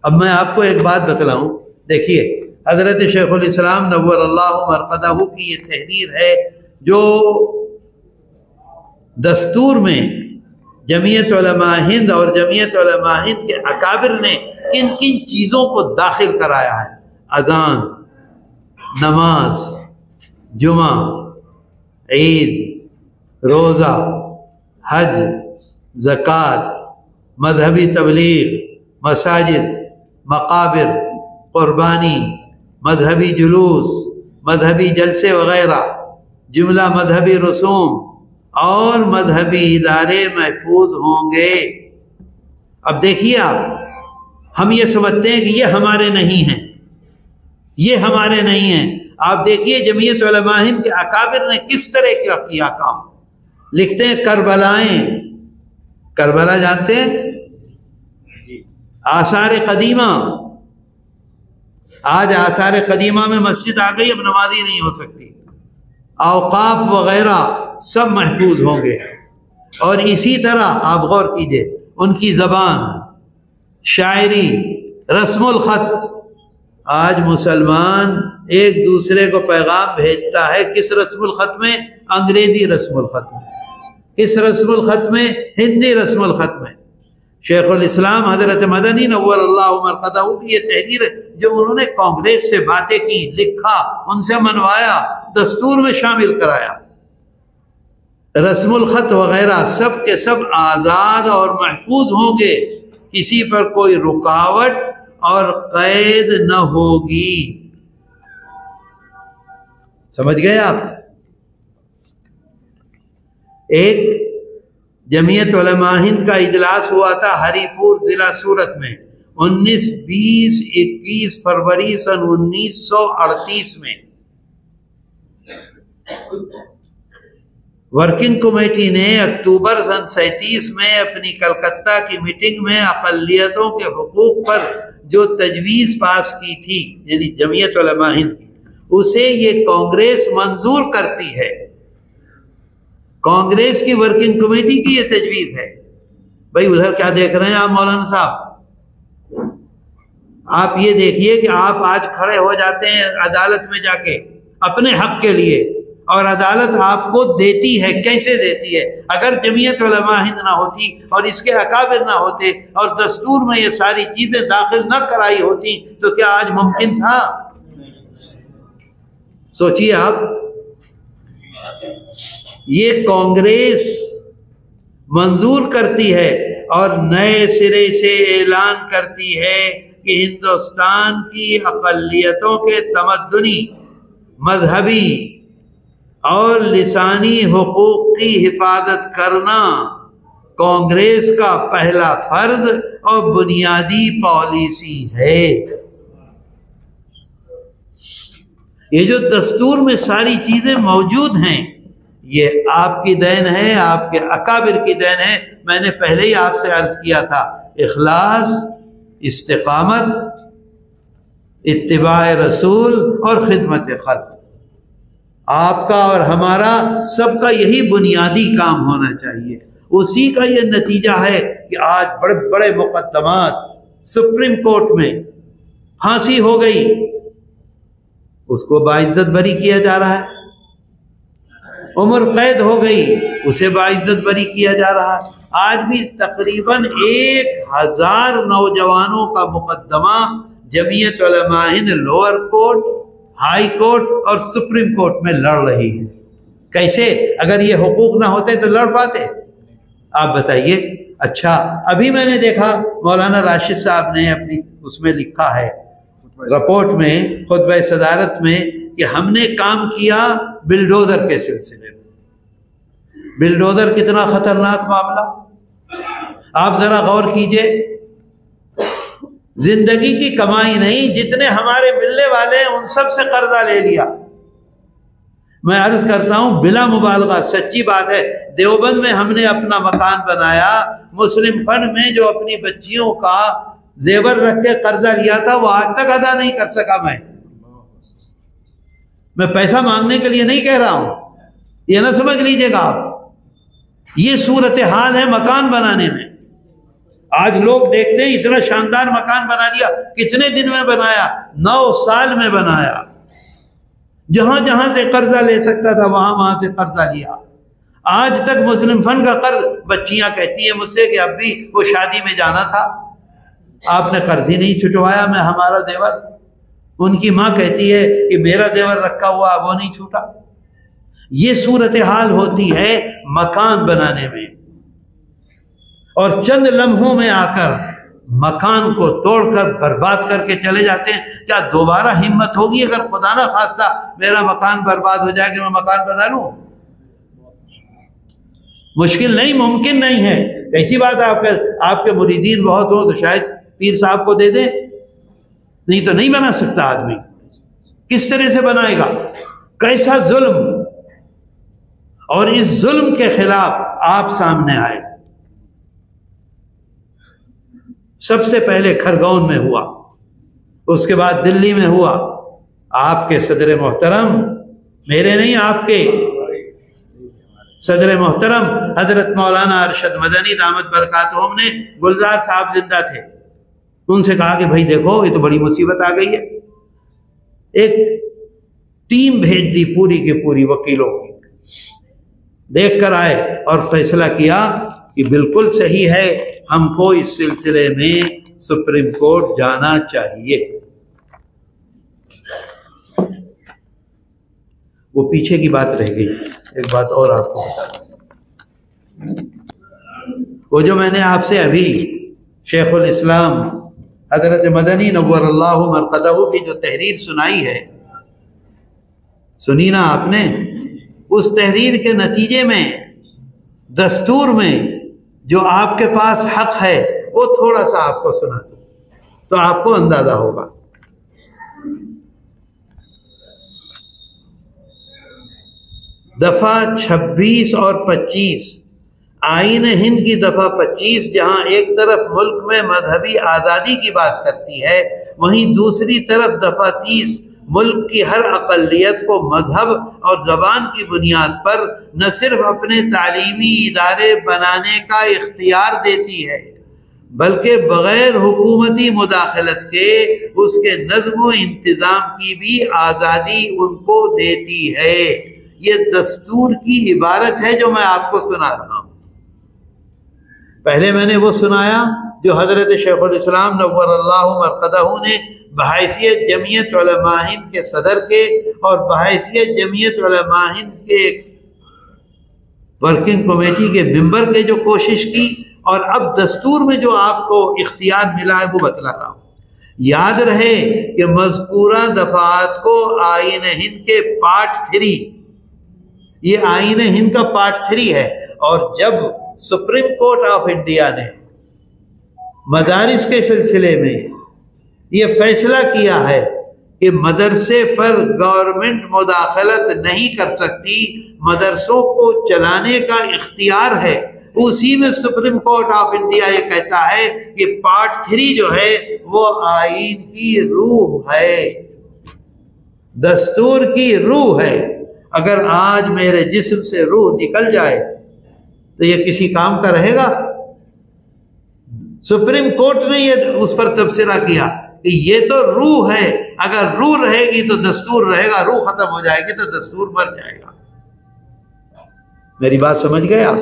اب میں آپ کو ایک بات بتلاؤں، دیکھیے حضرت شیخ الاسلام نور اللہ مرقدہ کی یہ تحریر ہے جو دستور میں جمعیت علماء ہند اور جمعیت علماء ہند کے اکابر نے کن کن چیزوں کو داخل کرایا ہے، اذان، نماز، جمعہ، عید، روزہ، حج، زکوٰۃ، مذہبی تبلیغ، مساجد، مقابر، قربانی، مذہبی جلوس، مذہبی جلسے وغیرہ، جملہ مذہبی رسوم اور مذہبی ادارے محفوظ ہوں گے۔ اب دیکھیے آپ، ہم یہ سمجھتے ہیں کہ یہ ہمارے نہیں ہیں، یہ ہمارے نہیں ہیں۔ آپ دیکھیے جمعیت علماء ہند کے اکابر نے کس طرح کا کیا کام، لکھتے ہیں کربلائیں، کربلا جانتے ہیں، آثار قدیمہ، آج آثار قدیمہ میں مسجد آ گئی، اب نمازی نہیں ہو سکتی، اوقاف وغیرہ سب محفوظ ہوں گے۔ اور اسی طرح آپ غور کیجئے ان کی زبان، شاعری، رسم الخط۔ آج مسلمان ایک دوسرے کو پیغام بھیجتا ہے کس رسم الخط میں؟ انگریزی رسم الخط میں۔ کس رسم الخط میں؟ ہندی رسم الخط میں۔ شیخ الاسلام حضرت مدنی نور اللہ مرقدہ کی یہ تحریر ہے جو انہوں نے کانگریس سے باتیں کی، لکھا، ان سے منوایا، دستور میں شامل کرایا۔ رسم الخط وغیرہ سب کے سب آزاد اور محفوظ ہوں گے، کسی پر کوئی رکاوٹ اور قید نہ ہوگی۔ سمجھ گئے آپ؟ ایک جمعیت علماء ہند کا اجلاس ہوا تھا ہری پور ضلع سورت میں 19، 20، 21 فروری سن 1938 میں۔ ورکنگ کمیٹی نے اکتوبر سن 37 میں اپنی کلکتہ کی میٹنگ میں اقلیتوں کے حقوق پر جو تجویز پاس کی تھی، یعنی جمعیت علماء ہند کی، اسے یہ کانگریس منظور کرتی ہے۔ کانگریس کی ورکنگ کمیٹی کی یہ تجویز ہے۔ بھائی ادھر کیا دیکھ رہے ہیں آپ مولانا صاحب؟ آپ یہ دیکھیے کہ آپ آج کھڑے ہو جاتے ہیں عدالت میں جا کے اپنے حق کے لیے، اور عدالت آپ کو دیتی ہے، کیسے دیتی ہے؟ اگر جمعیت علماء ہند نہ ہوتی اور اس کے اکابر نہ ہوتے اور دستور میں یہ ساری چیزیں داخل نہ کرائی ہوتی تو کیا آج ممکن تھا؟ سوچیے آپ، یہ کانگریس منظور کرتی ہے اور نئے سرے سے اعلان کرتی ہے کہ ہندوستان کی اقلیتوں کے تمدنی، مذہبی اور لسانی حقوق کی حفاظت کرنا کانگریس کا پہلا فرض اور بنیادی پالیسی ہے۔ یہ جو دستور میں ساری چیزیں موجود ہیں یہ آپ کی دین ہے، آپ کے اکابر کی دین ہے۔ میں نے پہلے ہی آپ سے عرض کیا تھا، اخلاص، استقامت، اتباع رسول اور خدمت خلق، آپ کا اور ہمارا سب کا یہی بنیادی کام ہونا چاہیے۔ اسی کا یہ نتیجہ ہے کہ آج بڑے بڑے مقدمات سپریم کورٹ میں، پھانسی ہو گئی، اس کو باعزت بری کیا جا رہا ہے، عمر قید ہو گئی، اسے باعزت بری کیا جا رہا ہے۔ آج بھی تقریباً 1000 نوجوانوں کا مقدمہ جمعیت علماء ہند لوور کورٹ، ہائی کورٹ اور سپریم کورٹ میں لڑ رہی ہے۔ کیسے؟ اگر یہ حقوق نہ ہوتے تو لڑ پاتے؟ آپ بتائیے۔ اچھا، ابھی میں نے دیکھا مولانا راشد صاحب نے اپنی اس میں لکھا ہے رپورٹ میں، خطبہ صدارت میں، کہ ہم نے کام کیا بلڈوزر کے سلسلے میں۔ بلڈوزر کتنا خطرناک معاملہ، آپ ذرا غور کیجئے۔ زندگی کی کمائی نہیں، جتنے ہمارے ملنے والے ہیں ان سب سے قرضہ لے لیا۔ میں عرض کرتا ہوں بلا مبالغہ، سچی بات ہے، دیوبند میں ہم نے اپنا مکان بنایا، مسلم فنڈ میں جو اپنی بچیوں کا زیور رکھ کے قرضہ لیا تھا وہ آج تک ادا نہیں کر سکا۔ میں پیسہ مانگنے کے لیے نہیں کہہ رہا ہوں، یہ نہ سمجھ لیجئے گا آپ، یہ صورتحال ہے مکان بنانے میں۔ آج لوگ دیکھتے ہیں اتنا شاندار مکان بنا لیا، کتنے دن میں بنایا؟ 9 سال میں بنایا، جہاں جہاں سے قرضہ لے سکتا تھا وہاں سے قرضہ لیا۔ آج تک مسلم فنڈ کا قرض، بچیاں کہتی ہیں مجھ سے کہ اب بھی وہ شادی میں جانا تھا، آپ نے قرض ہی نہیں چھٹوایا، میں ہمارا زیور۔ ان کی ماں کہتی ہے کہ میرا زیور رکھا ہوا وہ نہیں چھوٹا۔ یہ صورتحال ہوتی ہے مکان بنانے میں، اور چند لمحوں میں آ کر مکان کو توڑ کر برباد کر کے چلے جاتے ہیں۔ کیا دوبارہ ہمت ہوگی اگر خدا نہ خواستہ میرا مکان برباد ہو جائے کہ میں مکان بنا لوں؟ مشکل نہیں، ممکن نہیں ہے۔ ایسی بات ہے آپ کے مریدین بہت ہو تو شاید پیر صاحب کو دے دیں، نہیں تو نہیں بنا سکتا آدمی۔ کس طرح سے بنائے گا؟ کیسا ظلم! اور اس ظلم کے خلاف آپ سامنے آئے۔ سب سے پہلے کھرگون میں ہوا، اس کے بعد دلی میں ہوا۔ آپ کے صدر محترم، میرے نہیں آپ کے صدر محترم حضرت مولانا ارشد مدنی دامت برکاتہم نے، گلزار صاحب زندہ تھے، ان سے کہا کہ بھائی دیکھو یہ تو بڑی مصیبت آ گئی ہے۔ ایک ٹیم بھیج دی پوری کی پوری وکیلوں کی، دیکھ کر آئے اور فیصلہ کیا کہ بالکل صحیح ہے، ہم کو اس سلسلے میں سپریم کورٹ جانا چاہیے۔ وہ پیچھے کی بات رہ گئی، ایک بات اور آپ کو بتا دوں، وہ جو میں نے آپ سے ابھی شیخ الاسلام حضرت مدنی نور اللہ مرقدہ کی جو تحریر سنائی ہے، سنی نا آپ نے؟ اس تحریر کے نتیجے میں دستور میں جو آپ کے پاس حق ہے وہ تھوڑا سا آپ کو سنا دوں تو آپ کو اندازہ ہوگا۔ دفعہ 26 اور 25 آئین ہند کی دفعہ 25 جہاں ایک طرف ملک میں مذہبی آزادی کی بات کرتی ہے، وہیں دوسری طرف دفعہ 30 ملک کی ہر اقلیت کو مذہب اور زبان کی بنیاد پر نہ صرف اپنے تعلیمی ادارے بنانے کا اختیار دیتی ہے بلکہ بغیر حکومتی مداخلت کے اس کے نظم و انتظام کی بھی آزادی ان کو دیتی ہے۔ یہ دستور کی عبارت ہے جو میں آپ کو سنا رہا ہوں۔ پہلے میں نے وہ سنایا جو حضرت شیخ الاسلام نور اللہ مرقدہ نے بحیثیت جمعیت علماء ہند کے صدر کے اور بحیثیت جمعیت علماء ہند کے ورکنگ کمیٹی کے ممبر کے جو کوشش کی، اور اب دستور میں جو آپ کو اختیار ملا ہے وہ بتلا رہا ہوں۔ یاد رہے کہ مذکورہ دفعات کو آئین ہند کے پارٹ 3، یہ آئین ہند کا پارٹ 3 ہے، اور جب سپریم کورٹ آف انڈیا نے مدارس کے سلسلے میں یہ فیصلہ کیا ہے کہ مدرسے پر گورنمنٹ مداخلت نہیں کر سکتی، مدرسوں کو چلانے کا اختیار ہے، اسی میں سپریم کورٹ آف انڈیا یہ کہتا ہے کہ پارٹ 3 جو ہے وہ آئین کی روح ہے، دستور کی روح ہے۔ اگر آج میرے جسم سے روح نکل جائے تو یہ کسی کام کا رہے گا؟ سپریم کورٹ نے یہ اس پر تبصرہ کیا کہ یہ تو روح ہے، اگر روح رہے گی تو دستور رہے گا، روح ختم ہو جائے گی تو دستور مر جائے گا۔ میری بات سمجھ گئے آپ؟